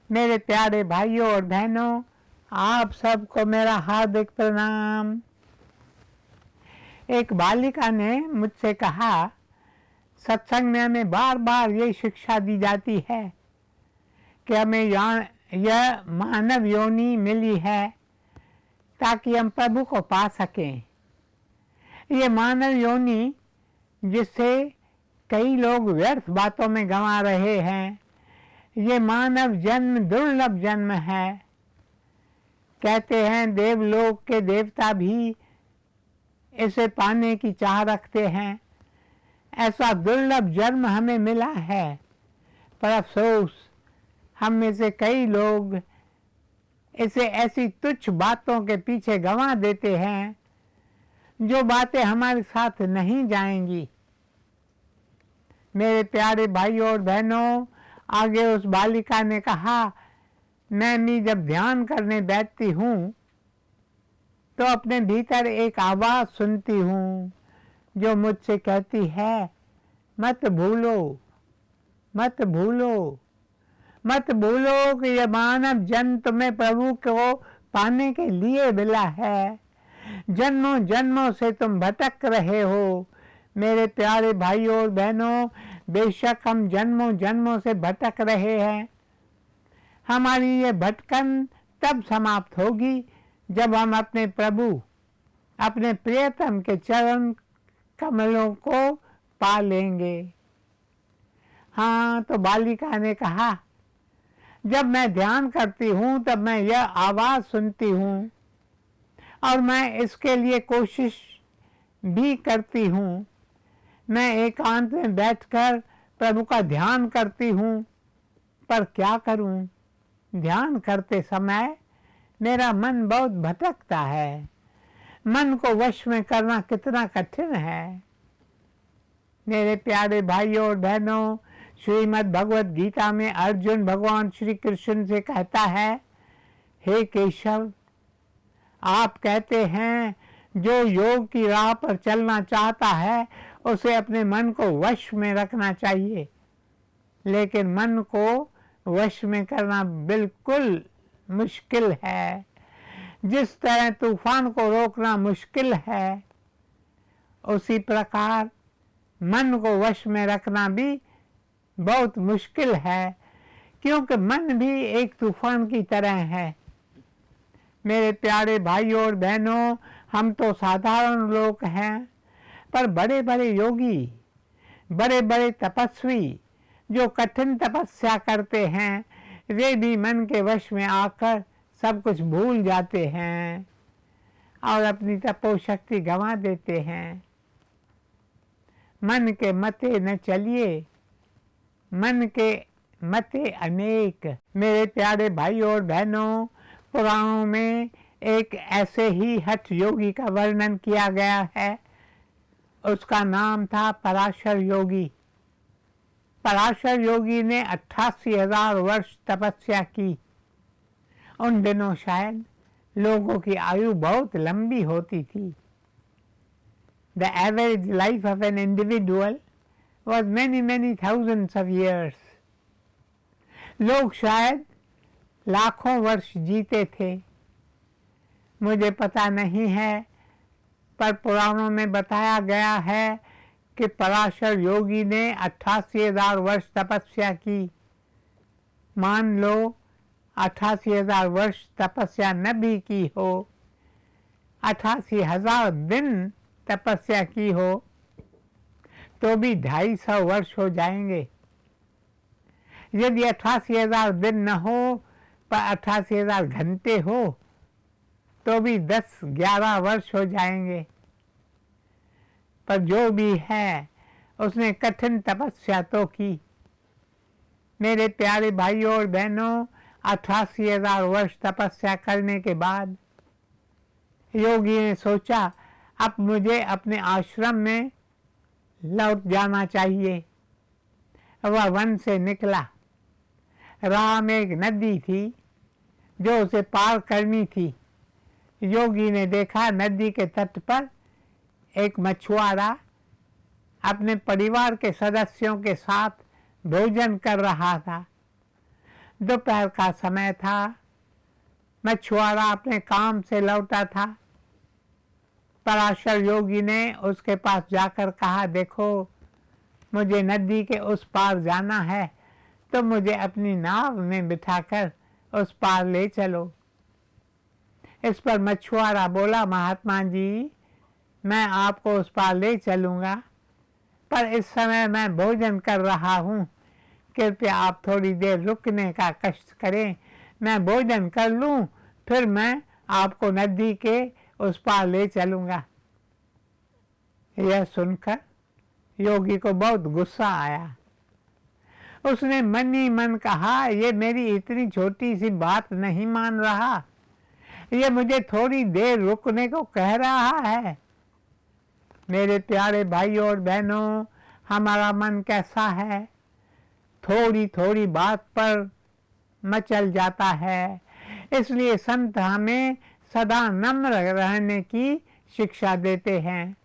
मेरे प्यारे भाइयों और बहनों, आप सबको मेरा हार्दिक प्रणाम। एक बालिका ने मुझसे कहा, सत्संग में हमें बार बार ये शिक्षा दी जाती है कि हमें यह मानव योनि मिली है ताकि हम प्रभु को पा सकें। ये मानव योनि जिससे कई लोग व्यर्थ बातों में गंवा रहे हैं, ये मानव जन्म दुर्लभ जन्म है। कहते हैं देवलोक के देवता भी इसे पाने की चाह रखते हैं। ऐसा दुर्लभ जन्म हमें मिला है, पर अफसोस हम में से कई लोग इसे ऐसी तुच्छ बातों के पीछे गंवा देते हैं जो बातें हमारे साथ नहीं जाएंगी। मेरे प्यारे भाइयों और बहनों, आगे उस बालिका ने कहा, मैं भी जब ध्यान करने बैठती हूँ तो अपने भीतर एक आवाज़ सुनती हूँ जो मुझसे कहती है, मत भूलो, मत भूलो, मत भूलो कि यह मानव जन्म तुम्हें प्रभु को पाने के लिए मिला है। जन्मों जन्मों से तुम भटक रहे हो। मेरे प्यारे भाइयों और बहनों, बेशक हम जन्मों जन्मों से भटक रहे हैं। हमारी ये भटकन तब समाप्त होगी जब हम अपने प्रभु, अपने प्रियतम के चरण कमलों को पा लेंगे। हाँ, तो बालिका ने कहा, जब मैं ध्यान करती हूँ तब मैं यह आवाज़ सुनती हूँ और मैं इसके लिए कोशिश भी करती हूँ। मैं एकांत में बैठकर प्रभु का ध्यान करती हूँ, पर क्या करूँ, ध्यान करते समय मेरा मन बहुत भटकता है। मन को वश में करना कितना कठिन है। मेरे प्यारे भाइयों और बहनों, श्रीमद् भगवद गीता में अर्जुन भगवान श्री कृष्ण से कहता है, हे केशव, आप कहते हैं जो योग की राह पर चलना चाहता है उसे अपने मन को वश में रखना चाहिए, लेकिन मन को वश में करना बिल्कुल मुश्किल है। जिस तरह तूफान को रोकना मुश्किल है, उसी प्रकार मन को वश में रखना भी बहुत मुश्किल है, क्योंकि मन भी एक तूफान की तरह है। मेरे प्यारे भाइयों और बहनों, हम तो साधारण लोग हैं, पर बड़े बड़े योगी, बड़े बड़े तपस्वी जो कठिन तपस्या करते हैं, वे भी मन के वश में आकर सब कुछ भूल जाते हैं और अपनी तपोशक्ति गंवा देते हैं। मन के मते न चलिए, मन के मते अनेक। मेरे प्यारे भाइयों और बहनों, पुराणों में एक ऐसे ही हठ योगी का वर्णन किया गया है। उसका नाम था पराशर योगी। पराशर योगी ने 88,000 वर्ष तपस्या की। उन दिनों शायद लोगों की आयु बहुत लंबी होती थी। The average life of an individual was many thousands of years. लोग शायद लाखों वर्ष जीते थे। मुझे पता नहीं है, पर पुराणों में बताया गया है कि पराशर योगी ने 88,000 वर्ष तपस्या की। मान लो 88,000 वर्ष तपस्या न भी की हो, 88,000 दिन तपस्या की हो, तो भी 250 वर्ष हो जाएंगे। यदि 88,000 दिन न हो, पर 88,000 घंटे हो, तो भी 10-11 वर्ष हो जाएंगे। पर जो भी है, उसने कठिन तपस्या तो की। मेरे प्यारे भाइयों और बहनों, 88,000 वर्ष तपस्या करने के बाद योगी ने सोचा, अब मुझे अपने आश्रम में लौट जाना चाहिए। वह वन से निकला। राह में एक नदी थी जो उसे पार करनी थी। योगी ने देखा नदी के तट पर एक मछुआरा अपने परिवार के सदस्यों के साथ भोजन कर रहा था। दोपहर का समय था। मछुआरा अपने काम से लौटा था। पराशर योगी ने उसके पास जाकर कहा, देखो मुझे नदी के उस पार जाना है, तो मुझे अपनी नाव में बिठाकर उस पार ले चलो। इस पर मछुआरा बोला, महात्मा जी मैं आपको उस पार ले चलूँगा, पर इस समय मैं भोजन कर रहा हूँ, कृपया आप थोड़ी देर रुकने का कष्ट करें, मैं भोजन कर लूँ, फिर मैं आपको नदी के उस पार ले चलूँगा। यह सुनकर योगी को बहुत गुस्सा आया। उसने मन ही मन कहा, ये मेरी इतनी छोटी सी बात नहीं मान रहा, ये मुझे थोड़ी देर रुकने को कह रहा है। मेरे प्यारे भाइयों और बहनों, हमारा मन कैसा है, थोड़ी थोड़ी बात पर मचल जाता है। इसलिए संत हमें सदा नम्र रहने की शिक्षा देते हैं।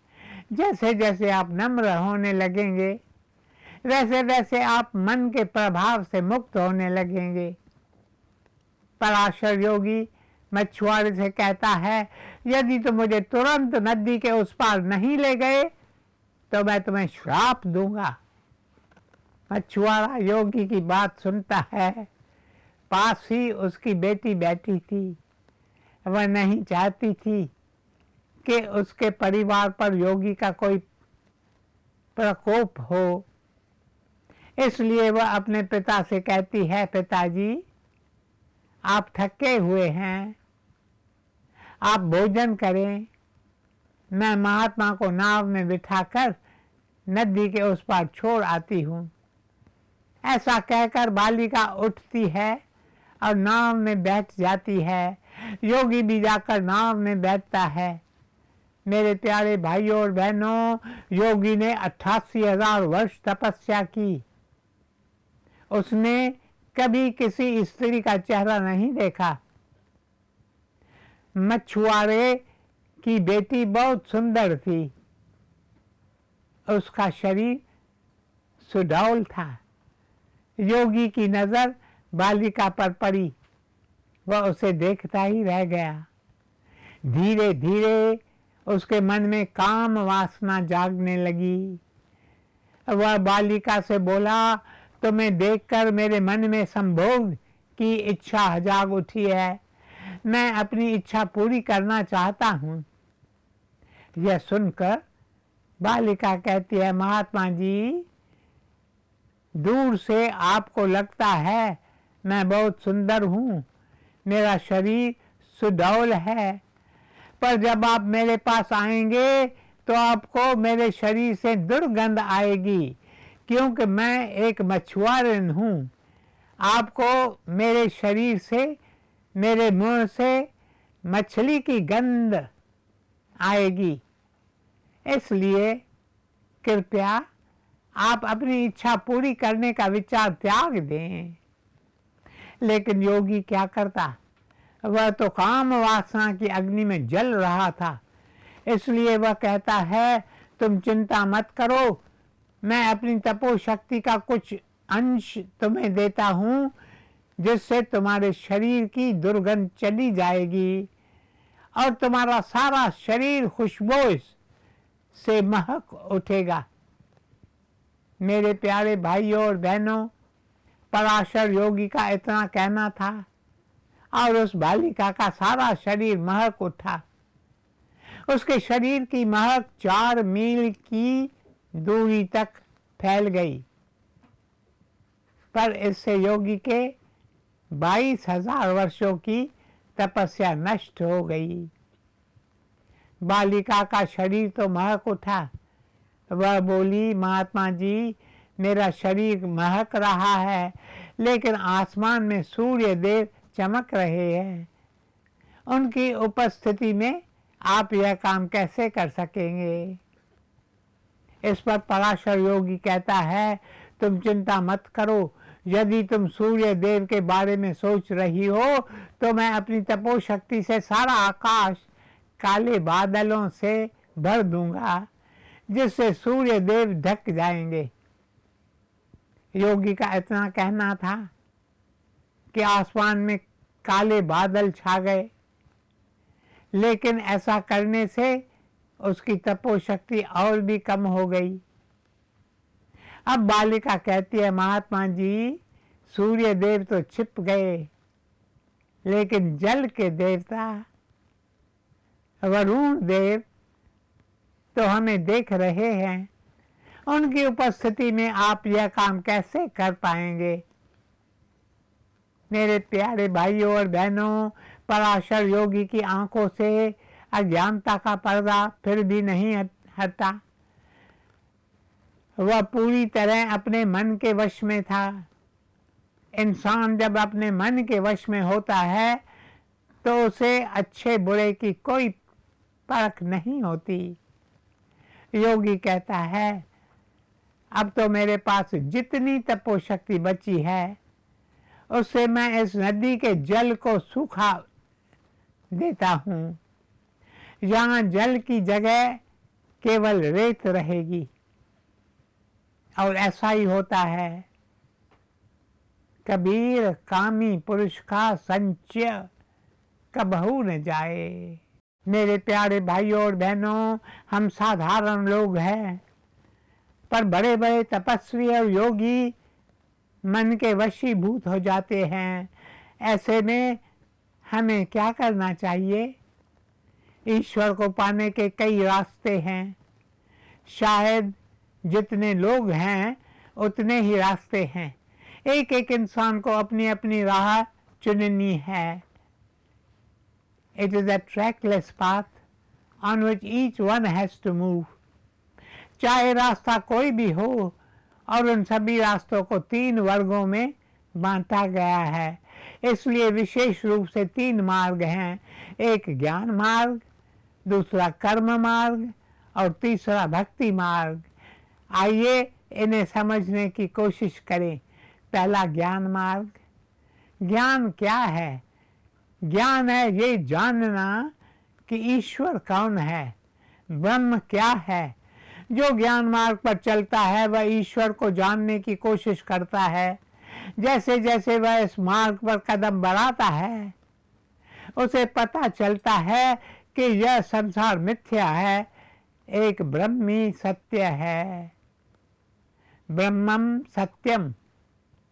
जैसे जैसे आप नम्र होने लगेंगे, वैसे वैसे आप मन के प्रभाव से मुक्त होने लगेंगे। पराशर योगी मछुआरे से कहता है, यदि तुम मुझे तुरंत नदी के उस पार नहीं ले गए तो मैं तुम्हें श्राप दूंगा। मछुआरा योगी की बात सुनता है। पास ही उसकी बेटी बैठी थी। वह नहीं चाहती थी कि उसके परिवार पर योगी का कोई प्रकोप हो, इसलिए वह अपने पिता से कहती है, पिताजी आप थके हुए हैं, आप भोजन करें, मैं महात्मा को नाव में बिठाकर नदी के उस पार छोड़ आती हूँ। ऐसा कहकर बालिका उठती है और नाव में बैठ जाती है। योगी भी जाकर नाव में बैठता है। मेरे प्यारे भाइयों और बहनों, योगी ने 88,000 वर्ष तपस्या की। उसने कभी किसी स्त्री का चेहरा नहीं देखा। मछुआरे की बेटी बहुत सुंदर थी। उसका शरीर सुडौल था। योगी की नजर बालिका पर पड़ी। वह उसे देखता ही रह गया। धीरे धीरे उसके मन में काम वासना जागने लगी। वह बालिका से बोला, तुम्हें देखकर मेरे मन में संभोग की इच्छा जाग उठी है, मैं अपनी इच्छा पूरी करना चाहता हूँ। यह सुनकर बालिका कहती है, महात्मा जी दूर से आपको लगता है मैं बहुत सुंदर हूँ, मेरा शरीर सुडौल है, पर जब आप मेरे पास आएंगे तो आपको मेरे शरीर से दुर्गंध आएगी, क्योंकि मैं एक मछुआरन हूँ। आपको मेरे शरीर से, मेरे मुंह से मछली की गंध आएगी। इसलिए कृपया आप अपनी इच्छा पूरी करने का विचार त्याग दें। लेकिन योगी क्या करता, वह तो काम वासना की अग्नि में जल रहा था। इसलिए वह कहता है, तुम चिंता मत करो, मैं अपनी तपोशक्ति का कुछ अंश तुम्हें देता हूँ, जिससे तुम्हारे शरीर की दुर्गंध चली जाएगी और तुम्हारा सारा शरीर खुशबू से महक उठेगा। मेरे प्यारे भाइयों और बहनों, पराशर योगी का इतना कहना था और उस बालिका का सारा शरीर महक उठा। उसके शरीर की महक 4 मील की दूरी तक फैल गई। पर इससे योगी के 22,000 वर्षों की तपस्या नष्ट हो गई। बालिका का शरीर तो महक उठा। वह बोली, महात्मा जी मेरा शरीर महक रहा है, लेकिन आसमान में सूर्य देव चमक रहे हैं, उनकी उपस्थिति में आप यह काम कैसे कर सकेंगे। इस पर पराशर योगी कहता है, तुम चिंता मत करो, यदि तुम सूर्य देव के बारे में सोच रही हो तो मैं अपनी तपोशक्ति से सारा आकाश काले बादलों से भर दूंगा, जिससे सूर्य देव ढक जाएंगे। योगी का इतना कहना था कि आसमान में काले बादल छा गए, लेकिन ऐसा करने से उसकी तपोशक्ति और भी कम हो गई। अब बालिका कहती है, महात्मा जी, सूर्य देव तो छिप गए, लेकिन जल के देवता वरुण देव तो हमें देख रहे हैं। उनकी उपस्थिति में आप यह काम कैसे कर पाएंगे? मेरे प्यारे भाइयों और बहनों, पराशर योगी की आंखों से अज्ञानता का पर्दा फिर भी नहीं हटा। वह पूरी तरह अपने मन के वश में था। इंसान जब अपने मन के वश में होता है तो उसे अच्छे बुरे की कोई परख नहीं होती। योगी कहता है, अब तो मेरे पास जितनी तपोशक्ति बची है उससे मैं इस नदी के जल को सूखा देता हूँ। यहाँ जल की जगह केवल रेत रहेगी। और ऐसा ही होता है। कबीर, कामी पुरुष का संचय कबहू न जाए। मेरे प्यारे भाइयों और बहनों, हम साधारण लोग हैं, पर बड़े बड़े तपस्वी और योगी मन के वशीभूत हो जाते हैं। ऐसे में हमें क्या करना चाहिए? ईश्वर को पाने के कई रास्ते हैं। शायद जितने लोग हैं उतने ही रास्ते हैं। एक एक इंसान को अपनी अपनी राह चुननी है। It is a trackless path on which each one has to move. चाहे रास्ता कोई भी हो, और उन सभी रास्तों को 3 वर्गों में बांटा गया है। इसलिए विशेष रूप से 3 मार्ग हैं। एक ज्ञान मार्ग, दूसरा कर्म मार्ग और तीसरा भक्ति मार्ग। आइए इन्हें समझने की कोशिश करें। पहला ज्ञान मार्ग। ज्ञान क्या है? ज्ञान है ये जानना कि ईश्वर कौन है, ब्रह्म क्या है। जो ज्ञान मार्ग पर चलता है वह ईश्वर को जानने की कोशिश करता है। जैसे जैसे वह इस मार्ग पर कदम बढ़ाता है उसे पता चलता है कि यह संसार मिथ्या है, एक ब्रह्मी सत्य है। ब्रह्मम सत्यम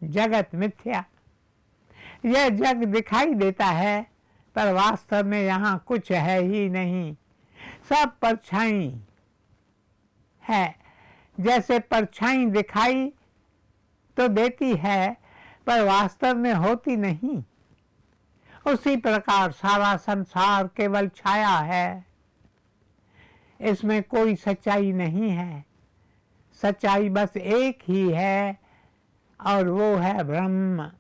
जगत मिथ्या। यह जग दिखाई देता है, पर वास्तव में यहाँ कुछ है ही नहीं, सब परछाई है। जैसे परछाई दिखाई तो देती है, पर वास्तव में होती नहीं, उसी प्रकार सारा संसार केवल छाया है। इसमें कोई सच्चाई नहीं है। सच्चाई बस एक ही है और वो है ब्रह्म।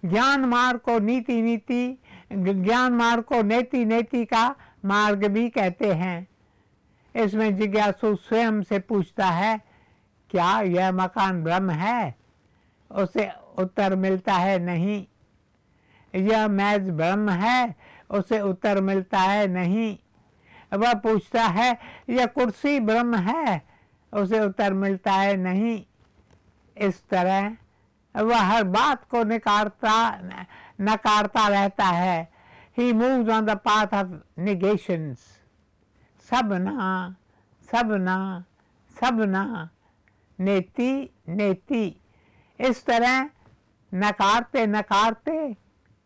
ज्ञान मार्ग को नेति नेति का मार्ग भी कहते हैं। इसमें जिज्ञासु स्वयं से पूछता है, क्या यह मकान ब्रह्म है? उसे उत्तर मिलता है नहीं। यह मेज ब्रह्म है? उसे उत्तर मिलता है नहीं। वह पूछता है, यह कुर्सी ब्रह्म है? उसे उत्तर मिलता है नहीं। इस तरह वह हर बात को नकारता रहता है। He moves on the path of negations. सब ना, सब ना, सब ना, नेति नेति। इस तरह नकारते नकारते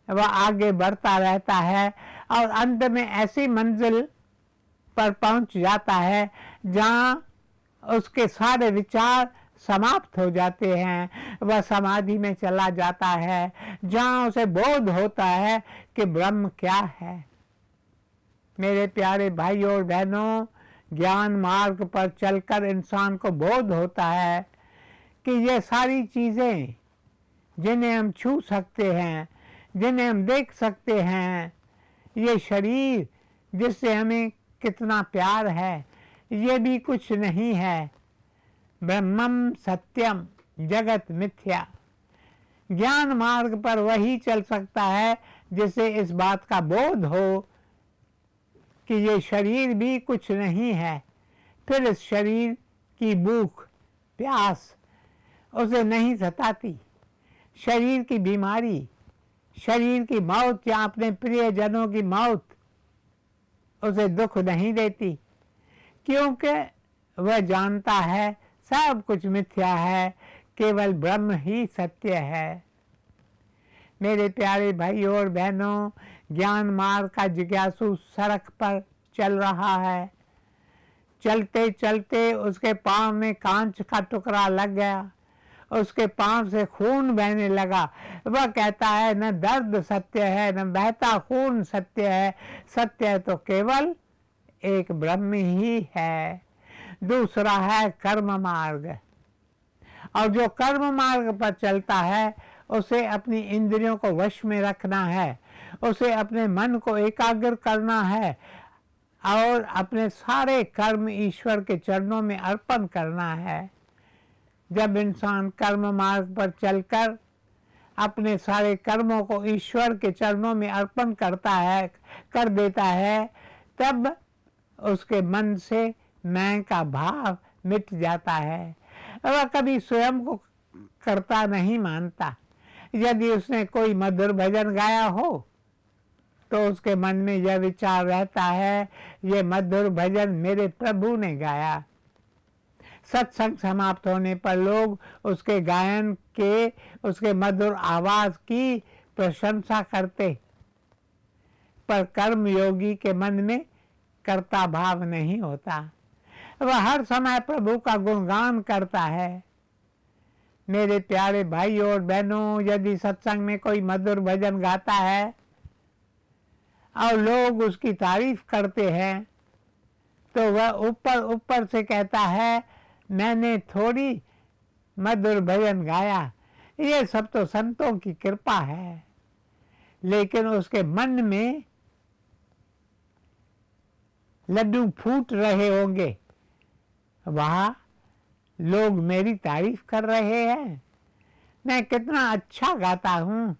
वह आगे बढ़ता रहता है और अंत में ऐसी मंजिल पर पहुंच जाता है जहाँ उसके सारे विचार समाप्त हो जाते हैं। वह समाधि में चला जाता है जहाँ उसे बोध होता है कि ब्रह्म क्या है। मेरे प्यारे भाइयों और बहनों, ज्ञान मार्ग पर चलकर इंसान को बोध होता है कि ये सारी चीज़ें जिन्हें हम छू सकते हैं, जिन्हें हम देख सकते हैं, ये शरीर जिससे हमें कितना प्यार है, ये भी कुछ नहीं है। ब्रह्मम सत्यम जगत मिथ्या। ज्ञान मार्ग पर वही चल सकता है जिसे इस बात का बोध हो कि ये शरीर भी कुछ नहीं है। फिर इस शरीर की भूख प्यास उसे नहीं सताती। शरीर की बीमारी शरीर की मौत या अपने प्रियजनों की मौत उसे दुख नहीं देती, क्योंकि वह जानता है सब कुछ मिथ्या है, केवल ब्रह्म ही सत्य है। मेरे प्यारे भाइयों और बहनों, ज्ञान मार्ग का जिज्ञासु सड़क पर चल रहा है। चलते चलते उसके पांव में कांच का टुकड़ा लग गया, उसके पांव से खून बहने लगा। वह कहता है न दर्द सत्य है, न बहता खून सत्य है, सत्य है तो केवल एक ब्रह्म ही है। दूसरा है कर्म मार्ग, और जो कर्म मार्ग पर चलता है उसे अपनी इंद्रियों को वश में रखना है, उसे अपने मन को एकाग्र करना है और अपने सारे कर्म ईश्वर के चरणों में अर्पण करना है। जब इंसान कर्म मार्ग पर चलकर अपने सारे कर्मों को ईश्वर के चरणों में अर्पण कर देता है, तब उसके मन से मैं का भाव मिट जाता है। वह कभी स्वयं को कर्ता नहीं मानता। यदि उसने कोई मधुर भजन गाया हो तो उसके मन में यह विचार रहता है, ये मधुर भजन मेरे प्रभु ने गाया। सत्संग समाप्त होने पर लोग उसके गायन के, उसके मधुर आवाज की प्रशंसा करते, पर कर्म योगी के मन में कर्ता भाव नहीं होता। वह हर समय प्रभु का गुणगान करता है। मेरे प्यारे भाइयों और बहनों, यदि सत्संग में कोई मधुर भजन गाता है और लोग उसकी तारीफ करते हैं, तो वह ऊपर ऊपर से कहता है मैंने थोड़ी मधुर भजन गाया, ये सब तो संतों की कृपा है। लेकिन उसके मन में लड्डू फूट रहे होंगे, वाह लोग मेरी तारीफ कर रहे हैं, मैं कितना अच्छा गाता हूँ।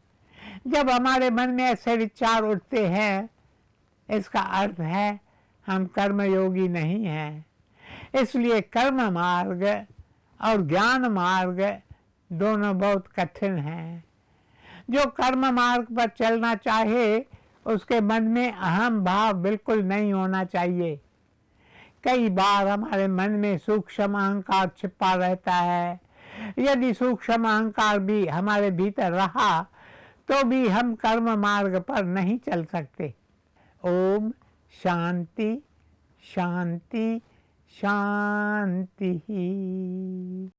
जब हमारे मन में ऐसे विचार उठते हैं, इसका अर्थ है हम कर्मयोगी नहीं हैं। इसलिए कर्म मार्ग और ज्ञान मार्ग दोनों बहुत कठिन हैं। जो कर्म मार्ग पर चलना चाहे उसके मन में अहम भाव बिल्कुल नहीं होना चाहिए। कई बार हमारे मन में सूक्ष्म अहंकार छिपा रहता है। यदि सूक्ष्म अहंकार भी हमारे भीतर रहा तो भी हम कर्म मार्ग पर नहीं चल सकते। ओम शांति शांति शांति।